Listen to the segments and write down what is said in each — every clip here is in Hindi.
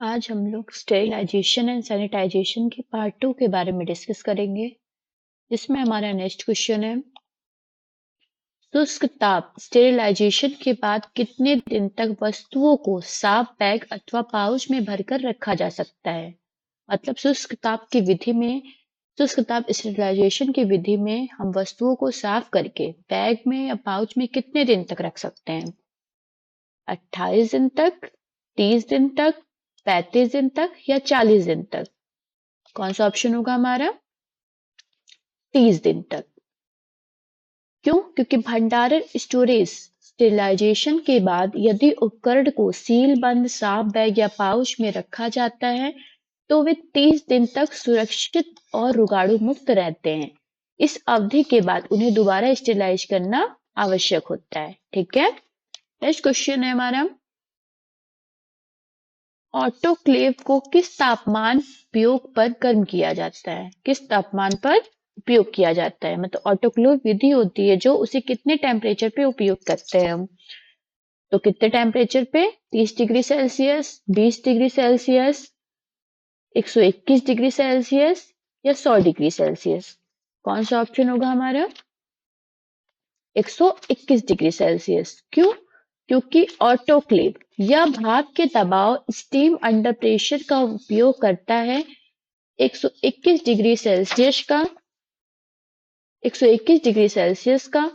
आज हम लोग स्टेरिलाइजेशन एंड सैनिटाइजेशन के पार्ट 2 के बारे में डिस्कस करेंगे, जिसमें हमारा नेक्स्ट क्वेश्चन है शुष्क ताप स्टेरिलाइजेशन के बाद कितने दिन तक वस्तुओं को साफ बैग अथवा पाउच में भरकर रखा जा सकता है। मतलब शुष्क ताप स्टेरिलाइजेशन की विधि में हम वस्तुओं को साफ करके बैग में या पाउच में कितने दिन तक रख सकते हैं। 28 दिन तक, 30 दिन तक, 35 दिन तक या 40 दिन तक। कौन सा ऑप्शन होगा हमारा? 30 दिन तक। क्यों? क्योंकि भंडारण स्टोरेज स्टेरिलाइजेशन के बाद यदि उपकरण को सील बंद साफ बैग या पाउच में रखा जाता है तो वे 30 दिन तक सुरक्षित और रोगाणु मुक्त रहते हैं। इस अवधि के बाद उन्हें दोबारा स्टेरिलाइज करना आवश्यक होता है। ठीक है, नेक्स्ट क्वेश्चन है हमारा ऑटोक्लेव को किस तापमान उपयोग पर गर्म किया जाता है? किस तापमान पर उपयोग किया जाता है? मतलब ऑटोक्लेव विधि होती है जो उसे कितने टेम्परेचर पे उपयोग करते हैं हम। तो कितने टेम्परेचर पे? 30 degree Celsius, 20 degree Celsius, 121 degree Celsius या 100 डिग्री सेल्सियस। कौन सा ऑप्शन होगा हमारा? 121 डिग्री सेल्सियस। क्यों? क्योंकि ऑटोक्लेव या भाप के दबाव स्टीम अंडर प्रेशर का उपयोग करता है 121 डिग्री सेल्सियस का 121 डिग्री सेल्सियस का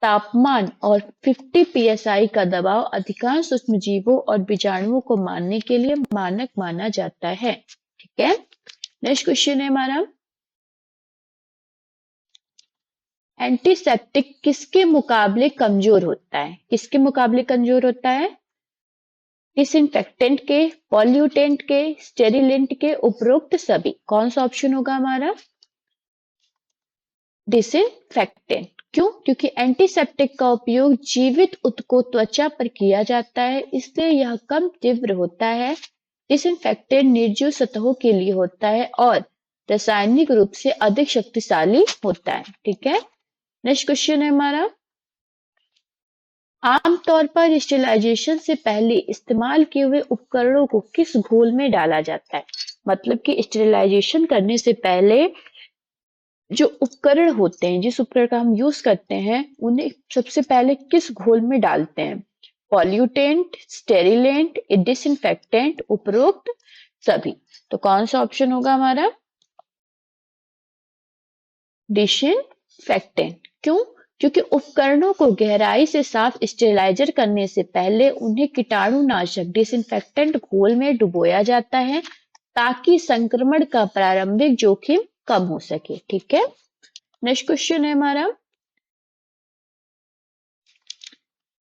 तापमान और 50 psi का दबाव अधिकांश सूक्ष्मजीवों और बीजाणुओं को मारने के लिए मानक माना जाता है। ठीक है, नेक्स्ट क्वेश्चन है हमारा एंटीसेप्टिक किसके मुकाबले कमजोर होता है? किसके मुकाबले कमजोर होता है? डिसइंफेक्टेंट के, पॉल्यूटेंट के, स्टेरिलेंट के, उपरोक्त सभी। कौन सा ऑप्शन होगा हमारा? डिसइंफेक्टेंट। क्यों? क्योंकि एंटीसेप्टिक का उपयोग जीवित ऊतकों त्वचा पर किया जाता है, इसलिए यह कम तीव्र होता है। डिसइंफेक्टेंट निर्जीव सतहों के लिए होता है और रासायनिक रूप से अधिक शक्तिशाली होता है। ठीक है, नेक्स्ट क्वेश्चन है हमारा आमतौर पर स्टेरिलाइजेशन से पहले इस्तेमाल किए हुए उपकरणों को किस घोल में डाला जाता है? मतलब कि स्टेरिलाइजेशन करने से पहले जो उपकरण होते हैं, जिस उपकरण का हम यूज करते हैं, उन्हें सबसे पहले किस घोल में डालते हैं? पॉल्यूटेंट, स्टेरिलेंट, डिसइंफेक्टेंट, उपरोक्त सभी। तो कौन सा ऑप्शन होगा हमारा? डिसइंफेक्टेंट। क्यों? क्योंकि उपकरणों को गहराई से साफ स्टेरिलाइजर करने से पहले उन्हें कीटाणुनाशक डिसइंफेक्टेंट घोल में डुबोया जाता है ताकि संक्रमण का प्रारंभिक जोखिम कम हो सके। ठीक है, नेक्स्ट क्वेश्चन है हमारा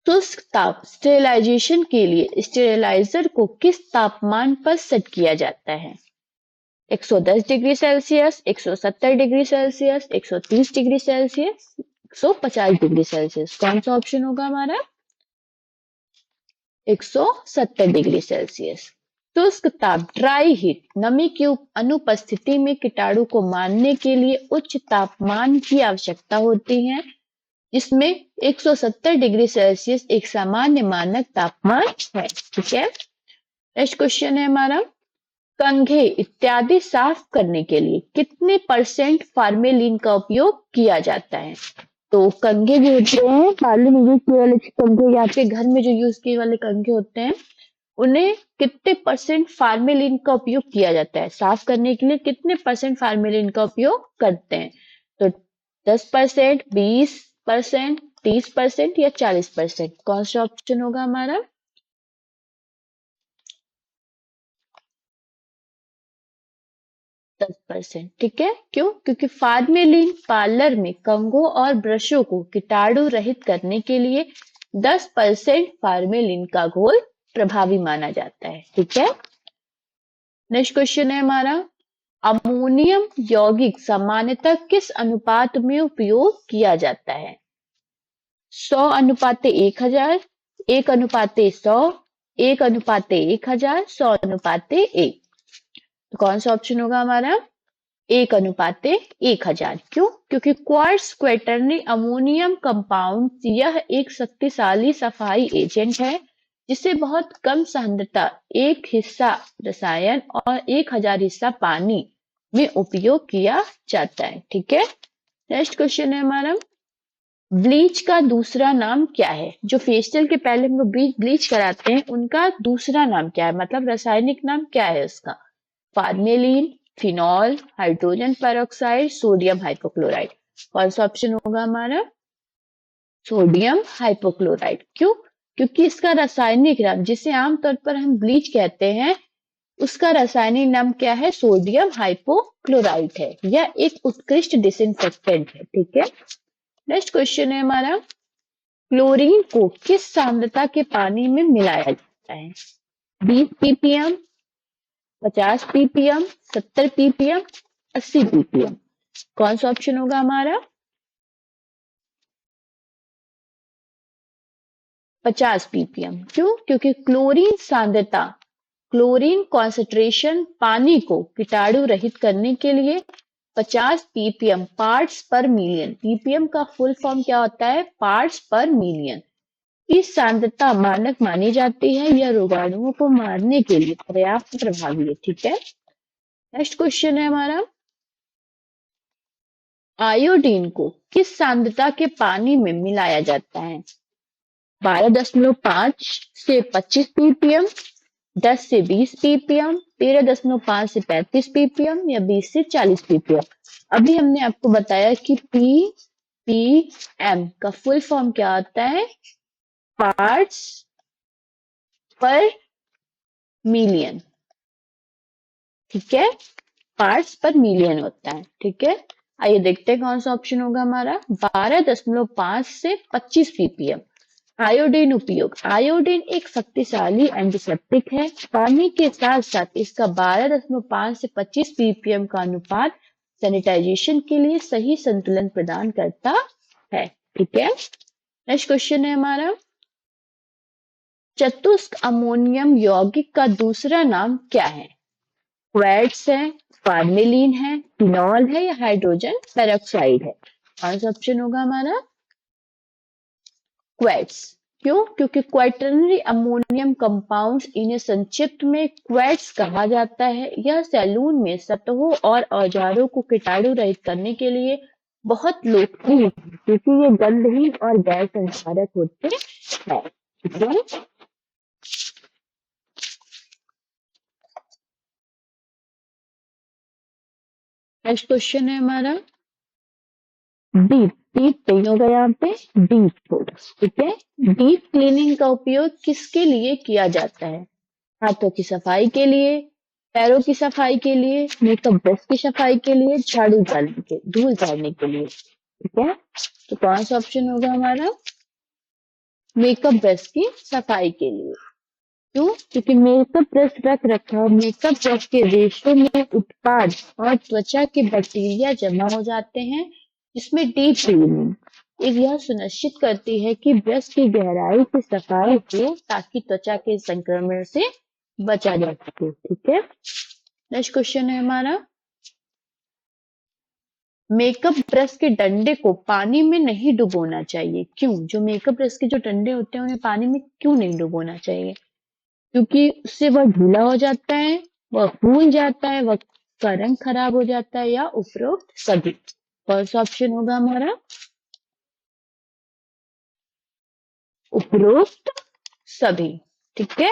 शुष्क ताप स्टेरिलाइजेशन के लिए स्टेरिलाइजर को किस तापमान पर सेट किया जाता है? 110 degree Celsius, 170 degree Celsius, 130 degree Celsius, 150 degree Celsius. कौन सा ऑप्शन होगा हमारा? 170 डिग्री सेल्सियस। शुष्क ताप ड्राई हीट नमी की अनुपस्थिति में कीटाणु को मारने के लिए उच्च तापमान की आवश्यकता होती है, जिसमें 170 डिग्री सेल्सियस एक सामान्य मानक तापमान है। ठीक है, नेक्स्ट क्वेश्चन है हमारा कंघे इत्यादि साफ करने के लिए कितने % फार्मेलिन का उपयोग किया जाता है? तो कंघे जो होते हैं, पार्ले में यूज किए वाले कंघे या आपके घर में जो यूज किए वाले कंघे होते हैं, उन्हें कितने % फार्मेलिन का उपयोग किया जाता है? साफ करने के लिए कितने % फार्मेलिन का उपयोग करते हैं? तो 10%, 20%, 30% या 40%। कौन सा ऑप्शन होगा हमारा? 10%। ठीक है, क्यों? क्योंकि फार्मेलिन पार्लर में कंघों और ब्रशों को कीटाणु रहित करने के लिए 10% फार्मेलिन का घोल प्रभावी माना जाता है। ठीक है, नेक्स्ट क्वेश्चन है हमारा अमोनियम यौगिक सामान्यतः किस अनुपात में उपयोग किया जाता है? 100:1000, 1:100, 1:1000, 100:1। तो कौन सा ऑप्शन होगा हमारा? 1:1000। क्यों? क्योंकि क्वार्ट्ज क्वेटरनी अमोनियम कंपाउंड यह एक शक्तिशाली सफाई एजेंट है जिसे बहुत कम सांद्रता 1 हिस्सा रसायन और 1000 हिस्सा पानी में उपयोग किया जाता है। ठीक है, नेक्स्ट क्वेश्चन है हमारा, ब्लीच का दूसरा नाम क्या है? जो फेशियल के पहले हम लोग ब्लीच कराते हैं उनका दूसरा नाम क्या है, मतलब रासायनिक नाम क्या है उसका? Formalin, phenol, hydrogen peroxide, sodium hypochloride. कौन सा ऑप्शन होगा हमारा? Sodium hypochloride. क्यों? क्योंकि इसका रासायनिक नाम, जिसे आमतौर पर हम ब्लीच कहते हैं, उसका रासायनिक नाम क्या है? सोडियम हाइपोक्लोराइड है। यह एक उत्कृष्ट डिसइंफेक्टेंट है। ठीक है, नेक्स्ट क्वेश्चन है हमारा, क्लोरीन को किस सांद्रता के पानी में मिलाया जाता है? 20 ppm, 50 ppm, 70 ppm, 80 ppm। कौन सा ऑप्शन होगा हमारा? 50 ppm। क्यों? क्योंकि क्लोरीन सांद्रता, क्लोरीन कॉन्सेंट्रेशन पानी को कीटाणु रहित करने के लिए 50 ppm पार्ट्स पर मिलियन, ppm का फुल फॉर्म क्या होता है? पार्ट्स पर मिलियन, इस सांद्रता मानक मानी जाती है। यह रोगाणुओं को मारने के लिए पर्याप्त प्रभावी है। ठीक है, नेक्स्ट क्वेश्चन है हमारा, आयोडीन को किस सांद्रता के पानी में मिलाया जाता है? 12.5 से 25 ppm, 10 से 20 ppm, 13.5 से 35 ppm या 20 से 40 ppm। अभी हमने आपको बताया कि ppm का फुल फॉर्म क्या होता है? पार्ट्स पर मिलियन। ठीक है, पार्ट्स पर मिलियन होता है। ठीक है, आइए देखते हैं कौन सा ऑप्शन होगा हमारा। 12.5 से 25 ppm। आयोडीन उपयोग, आयोडीन एक शक्तिशाली एंटीसेप्टिक है। पानी के साथ साथ इसका 12.5 से 25 ppm का अनुपात सैनिटाइजेशन के लिए सही संतुलन प्रदान करता है। ठीक है, नेक्स्ट क्वेश्चन है हमारा, चतुष्क अमोनियम यौगिक का दूसरा नाम क्या है? क्वेट्स है, फार्मेलिन है, फिनॉल है या हाइड्रोजन पेरोक्साइड है? कौन सा ऑप्शन होगा हमारा? क्वेट्स। क्यों? क्योंकि क्वेटरनरी अमोनियम कंपाउंड्स, इन्हें संक्षिप्त में क्वेट्स कहा जाता है। यह सैलून में सतहों और औजारों को कीटाणु रहित करने के लिए बहुत लोकप्रिय है, क्योंकि ये गंधहीन और गैर संचारक होते हैं। नेक्स्ट क्वेश्चन है हमारा, डीप डीप नहीं होगा यहाँ पे, डीप होगा। ठीक है, डीप क्लीनिंग का उपयोग किसके लिए किया जाता है? हाथों की सफाई के लिए, पैरों की सफाई के लिए, मेकअप ब्रश की सफाई के लिए, झाड़ू झाड़ने के, धूल झाड़ने के लिए। ठीक है, तो कौन सा ऑप्शन होगा हमारा? मेकअप ब्रश की सफाई के लिए। क्यों? क्योंकि मेकअप ब्रश रख रखाव, मेकअप ब्रश के रेशों में उत्पाद और त्वचा के बैक्टीरिया जमा हो जाते हैं, जिसमें डीप क्लीनिंग यह सुनिश्चित करती है कि ब्रश की गहराई से सफाई हो, ताकि त्वचा के संक्रमण से बचा जा सके। ठीक है, नेक्स्ट क्वेश्चन है हमारा, मेकअप ब्रश के डंडे को पानी में नहीं डुबोना चाहिए। क्यों? जो मेकअप ब्रश के जो डंडे होते हैं उन्हें पानी में क्यों नहीं डुबोना चाहिए? क्योंकि उससे वह ढीला हो जाता है, वह फूल जाता है, वह का रंग खराब हो जाता है, या उपरोक्त सभी। कौन सा ऑप्शन होगा हमारा? उपरोक्त सभी। ठीक है,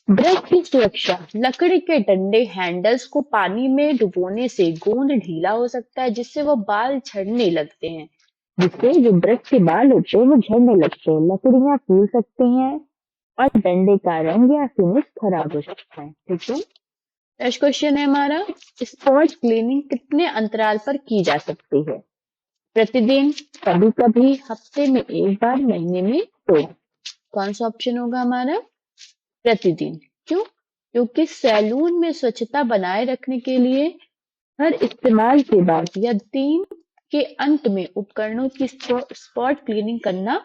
ब्रश की सुरक्षा, लकड़ी के डंडे हैंडल्स को पानी में डुबोने से गोंद ढीला हो सकता है, जिससे वो बाल झड़ने लगते हैं, जिससे जो ब्रश के बाल होते हैं वो झड़ने लगते हैं, लकड़ियां फूल सकती हैं और डंडे का रंग या फिनिश खराब हो सकता है। ठीक है, नेक्स्ट क्वेश्चन है हमारा, स्पॉट क्लीनिंग कितने अंतराल पर की जा सकती है? प्रतिदिन, कभी कभी, हफ्ते में एक बार, महीने में 2। कौन सा ऑप्शन होगा हमारा? प्रतिदिन। क्यों? क्योंकि सैलून में स्वच्छता बनाए रखने के लिए हर इस्तेमाल के बाद या दिन के अंत में उपकरणों की स्पॉट क्लीनिंग करना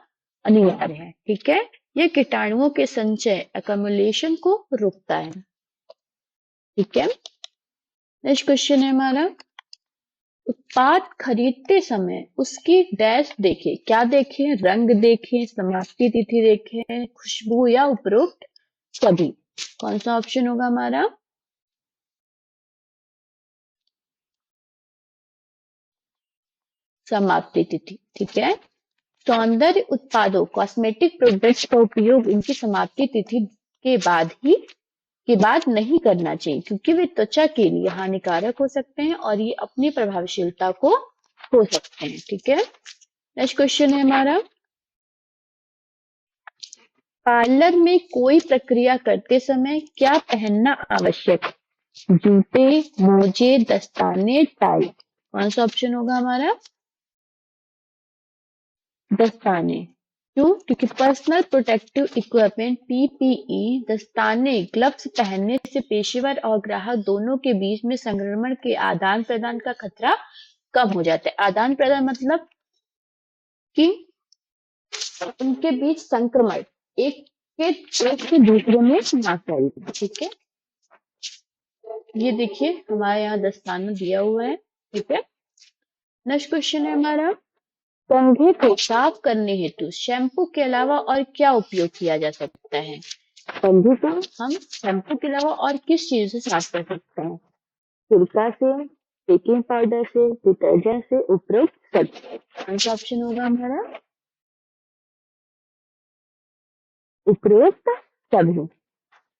अनिवार्य है। ठीक है, यह कीटाणुओं के संचय अकम्युलेशन को रोकता है। ठीक है, नेक्स्ट क्वेश्चन है हमारा, उत्पाद खरीदते समय उसकी डैश देखें, क्या देखें? रंग देखें, समाप्ति तिथि देखें, खुशबू या उपरोक्त सभी। कौन सा ऑप्शन होगा हमारा? समाप्ति तिथि। ठीक है। सौंदर्य उत्पादों कॉस्मेटिक प्रोडक्ट्स का उपयोग इनकी समाप्ति तिथि के बाद नहीं करना चाहिए, क्योंकि वे त्वचा के लिए हानिकारक हो सकते हैं और ये अपनी प्रभावशीलता को खो सकते हैं। ठीक है। नेक्स्ट क्वेश्चन है हमारा, पार्लर में कोई प्रक्रिया करते समय क्या पहनना आवश्यक है? जूते, मोजे, दस्ताने, टाई। कौन सा ऑप्शन होगा हमारा? दस्ताने। क्यों? क्योंकि पर्सनल प्रोटेक्टिव इक्विपमेंट पीपीई दस्ताने ग्लव्स पहनने से पेशेवर और ग्राहक दोनों के बीच में संक्रमण के आदान प्रदान का खतरा कम हो जाता है। आदान प्रदान मतलब कि उनके बीच संक्रमण एक से दूसरे में ना फैले। ठीक है। ये देखिए हमारे यहाँ दस्ताना दिया हुआ है। ठीक है। नेक्स्ट क्वेश्चन है हमारा, कंघे को साफ करने हेतु शैम्पू के अलावा और क्या उपयोग किया जा सकता है? कंघे को हम शैम्पू के अलावा और किस चीज से साफ कर सकते हैं? सिरका से, बेकिंग पाउडर से, डिटर्जेंट से, उपरोक्त सब। कौन सा ऑप्शन होगा हमारा? उपरोक्त सभी।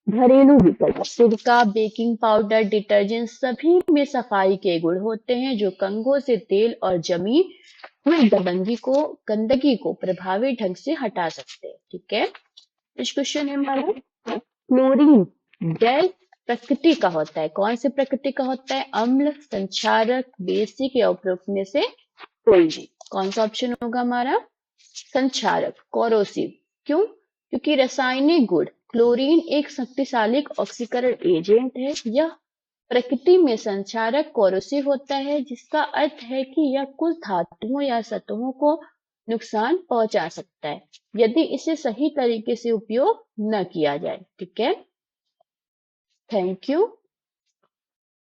घरेलू विकल्प, सिरका, बेकिंग पाउडर, डिटर्जेंट सभी में सफाई के गुण होते हैं जो कंघों से तेल और जमी हुई गंदगी को प्रभावी ढंग से हटा सकते हैं। ठीक है। नेक्स्ट क्वेश्चन है हमारा, क्लोरीन गैस प्रकृति का होता है। कौन से प्रकृति का होता है? अम्ल, संक्षारक, बेसिक या उपरोक्त में से कोई नहीं। कौन सा ऑप्शन होगा हमारा? संक्षारक, कोरोसिव। क्यों? क्योंकि रासायनिक गुण क्लोरीन एक शक्तिशाली ऑक्सीकरण एजेंट है। यह प्रकृति में संक्षारक कोरोसिव होता है, जिसका अर्थ है कि यह कुछ धातुओं या सतहों को नुकसान पहुंचा सकता है यदि इसे सही तरीके से उपयोग न किया जाए। ठीक है। Thank you.